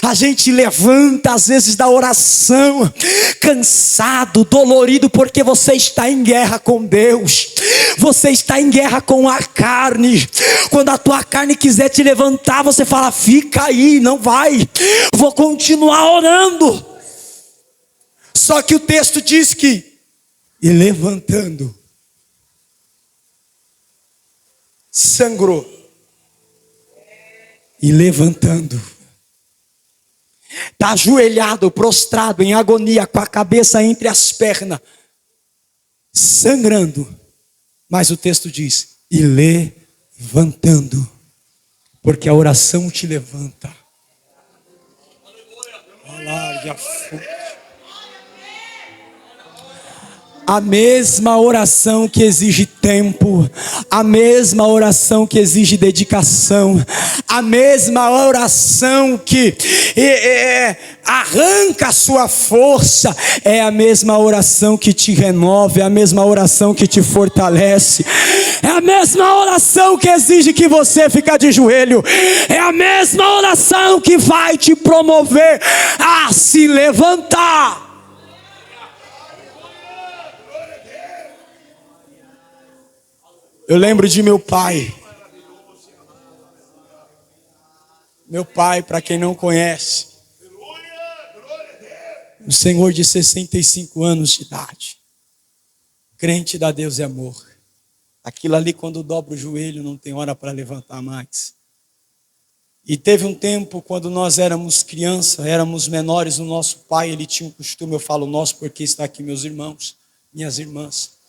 A gente levanta às vezes da oração cansado, dolorido, porque você está em guerra com Deus. Você está em guerra com a carne. Quando a tua carne quiser te levantar, você fala: fica aí, não vai, vou continuar orando. Só que o texto diz que, e levantando, sangrou. E levantando, está ajoelhado, prostrado, em agonia, com a cabeça entre as pernas, sangrando. Mas o texto diz: e levantando, porque a oração te levanta. Alargue a fonte. A mesma oração que exige tempo, a mesma oração que exige dedicação, a mesma oração que arranca a sua força, é a mesma oração que te renova, é a mesma oração que te fortalece, é a mesma oração que exige que você fique de joelho, é a mesma oração que vai te promover a se levantar. Eu lembro de meu pai. Meu pai, para quem não conhece, um senhor de 65 anos de idade, crente da Deus e amor. Aquilo ali, quando dobra o joelho, não tem hora para levantar mais. E teve um tempo, quando nós éramos crianças, éramos menores, o nosso pai, ele tinha um costume, eu falo nosso porque está aqui meus irmãos, minhas irmãs.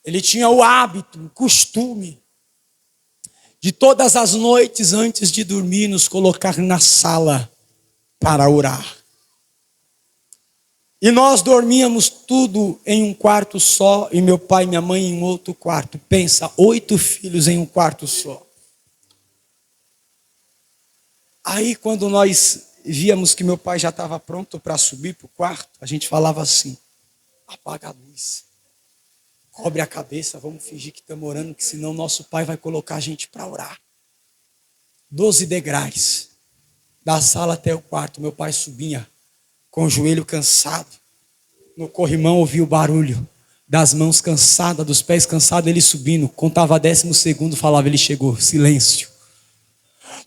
Ele tinha o hábito, o costume, de todas as noites antes de dormir, nos colocar na sala para orar. E nós dormíamos tudo em um quarto só, e meu pai e minha mãe em outro quarto. Pensa, 8 filhos em um quarto só. Aí quando nós víamos que meu pai já estava pronto para subir para o quarto, a gente falava assim: apaga a luz. Cobre a cabeça, vamos fingir que estamos orando, que senão nosso pai vai colocar a gente para orar. 12 degraus, da sala até o quarto, meu pai subia, com o joelho cansado. No corrimão ouvia o barulho, das mãos cansadas, dos pés cansados, ele subindo. Contava 10º, falava: ele chegou, silêncio.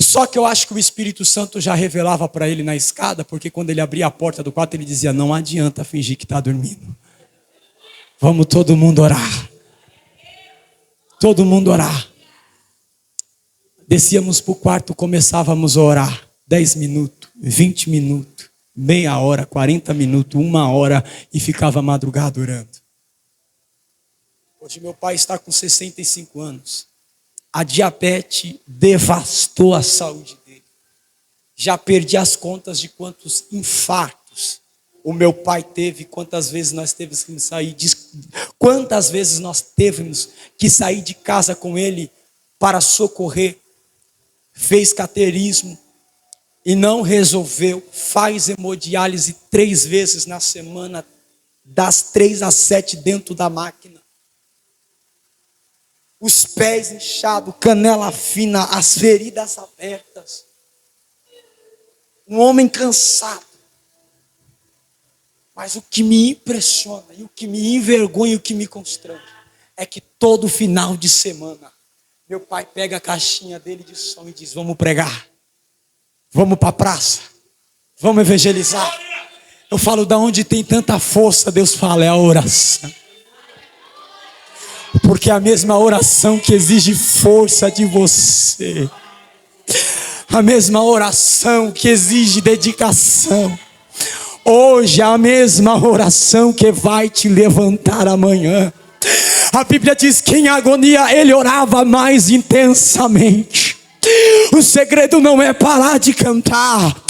Só que eu acho que o Espírito Santo já revelava para ele na escada, porque quando ele abria a porta do quarto, ele dizia: não adianta fingir que está dormindo. Vamos todo mundo orar. Todo mundo orar. Descíamos para o quarto, começávamos a orar. 10 minutos, 20 minutos, meia hora, 40 minutos, 1 hora, e ficava madrugada orando. Hoje meu pai está com 65 anos. A diabetes devastou a saúde dele. Já perdi as contas de quantos infartos o meu pai teve, quantas vezes nós tivemos que sair, quantas vezes nós tivemos que sair de casa com ele para socorrer. Fez cateterismo e não resolveu. Faz hemodiálise 3 vezes na semana, das 3 às 7 dentro da máquina. Os pés inchados, canela fina, as feridas abertas. Um homem cansado. Mas o que me impressiona, e o que me envergonha, e o que me constrange, é que todo final de semana, meu pai pega a caixinha dele de som e diz: vamos pregar, vamos para a praça, vamos evangelizar. Eu falo: da onde tem tanta força? Deus fala: é a oração. Porque é a mesma oração que exige força de você, a mesma oração que exige dedicação, hoje é a mesma oração que vai te levantar amanhã. A Bíblia diz que em agonia ele orava mais intensamente. O segredo não é parar de cantar,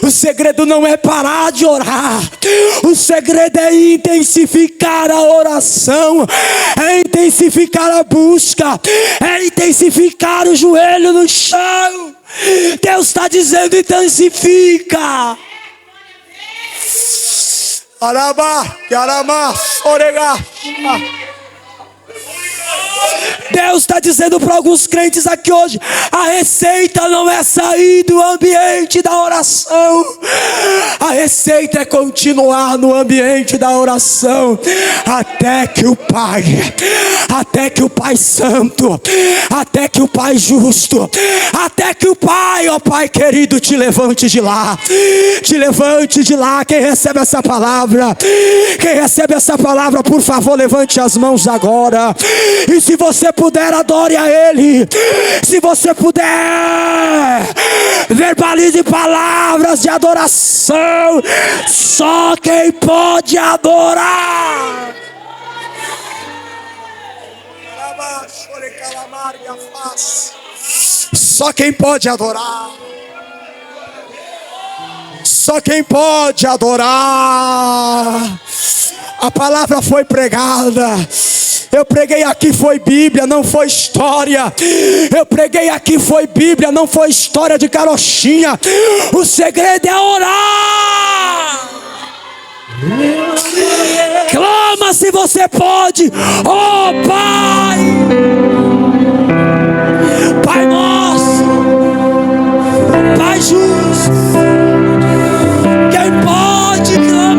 o segredo não é parar de orar, o segredo é intensificar a oração, é intensificar a busca, é intensificar o joelho no chão. Deus está dizendo: intensifica. Arabá, Arabá, Oregá. Deus está dizendo para alguns crentes aqui hoje: a receita não é sair do ambiente da oração, a receita é continuar no ambiente da oração, até que o Pai Santo, até que o Pai justo, até que o Pai, ó Pai querido, te levante de lá, te levante de lá. Quem recebe essa palavra, por favor, levante as mãos agora, e se você puder, adore a Ele. Se você puder, verbalize palavras de adoração. Só quem pode adorar. Só quem pode adorar. Só quem pode adorar. A palavra foi pregada. Eu preguei aqui, foi Bíblia, não foi história. Eu preguei aqui, foi Bíblia, não foi história de carochinha. O segredo é orar. Clama se você pode. Oh Pai, Pai nosso, Pai justo, quem pode clamar?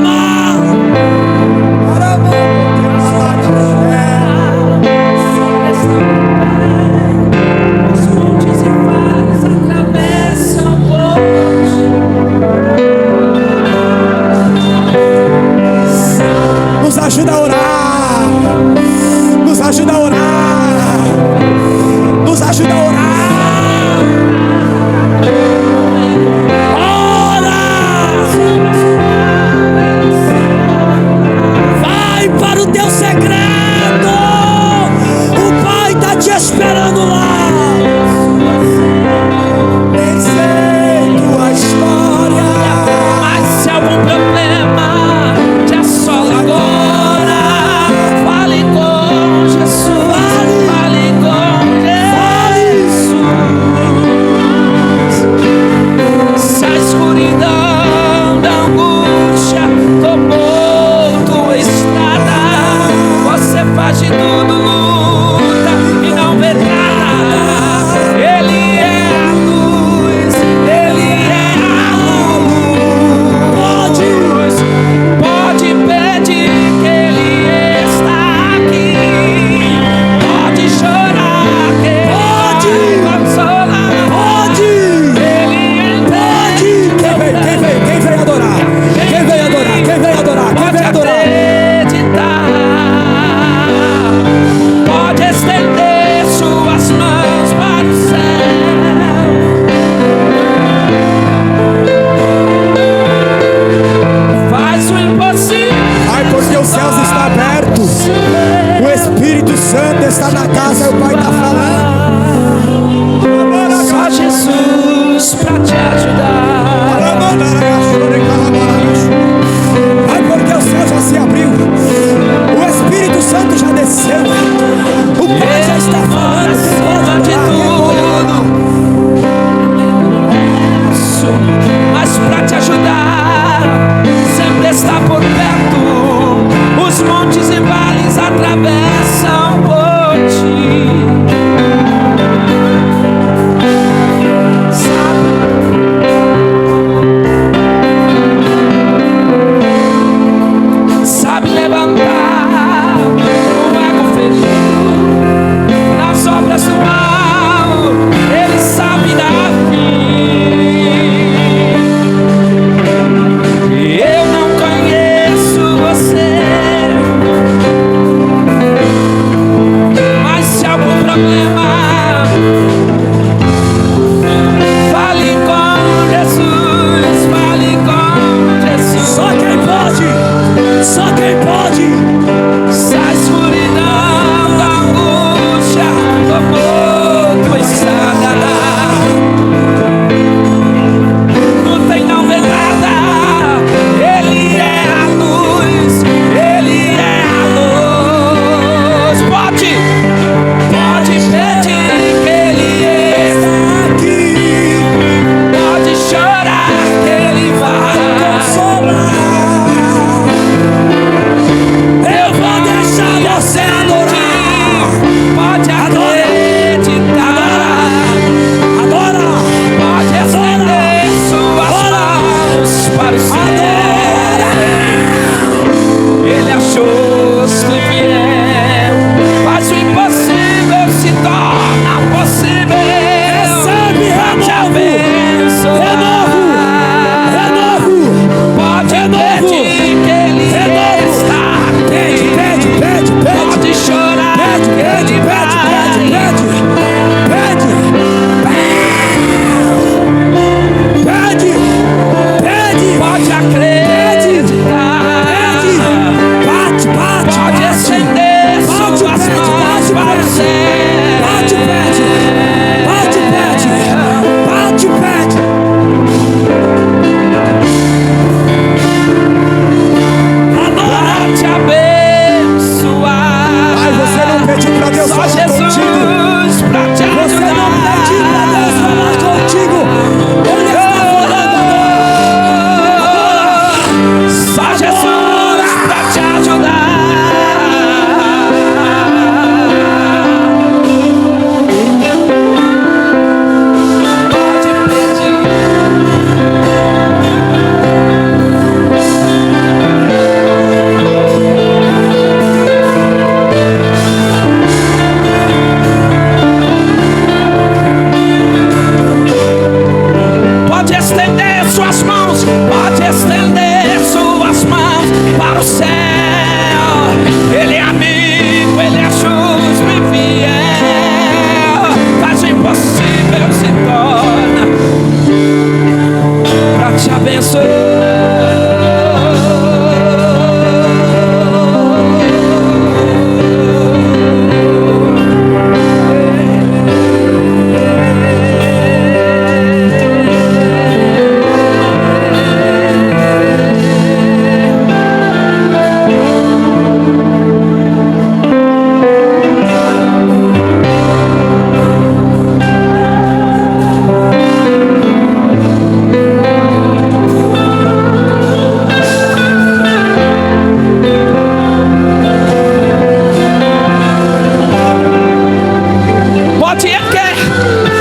Nos ajuda a orar, nos ajuda a orar, nos ajuda a orar.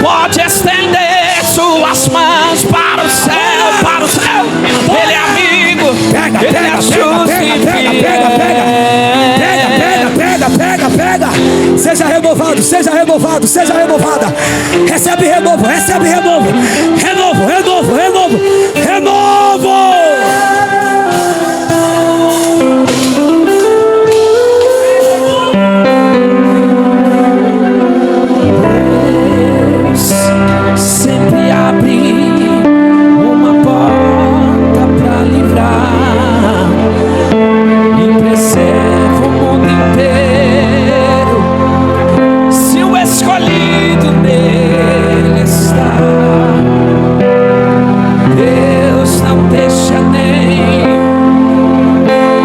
Pode estender suas mãos para o céu, para o céu. Ele é amigo, ele é justo e pega. Seja renovado, seja renovado, seja renovada. Recebe renovo, recebe renovo. Renovo. sempre abre uma porta para livrar e preserva o mundo inteiro. Se o escolhido nele está, Deus não deixa nem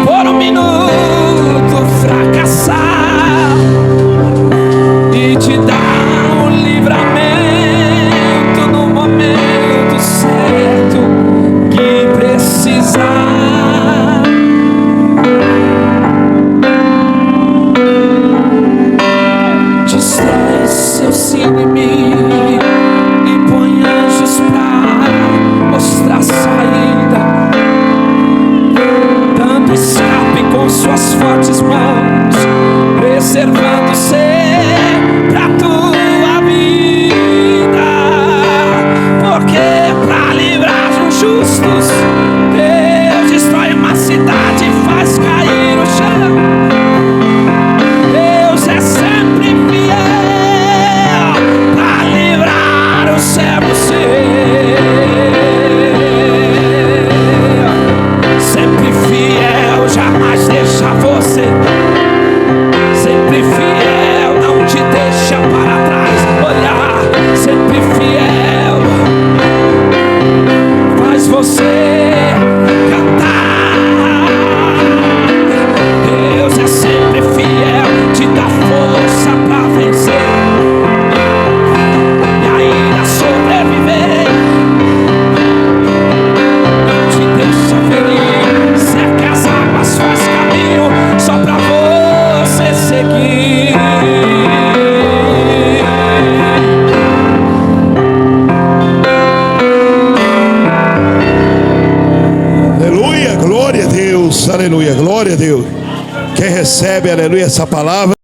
por um minuto fracassar e te dá um livramento no momento certo que precisar. Distrai seus inimigos e põe anjos pra mostrar saída, dando escape com suas fortes mãos, preservando sempre a tua vida. Porque pra livrar os justos, Deus destrói uma cidade e faz cair o chão. Deus é sempre fiel pra livrar o servo seu. Sempre fiel, jamais deixa você. Sempre fiel, não te deixa para trás olhar. Sempre fiel, faz você cantar. Deus é sempre fiel, te dá força pra vencer e ainda sobreviver. Não te deixa ferir, seca as águas, faz caminho só pra você seguir. Aleluia, glória a Deus, aleluia, glória a Deus. Quem recebe, aleluia, essa palavra.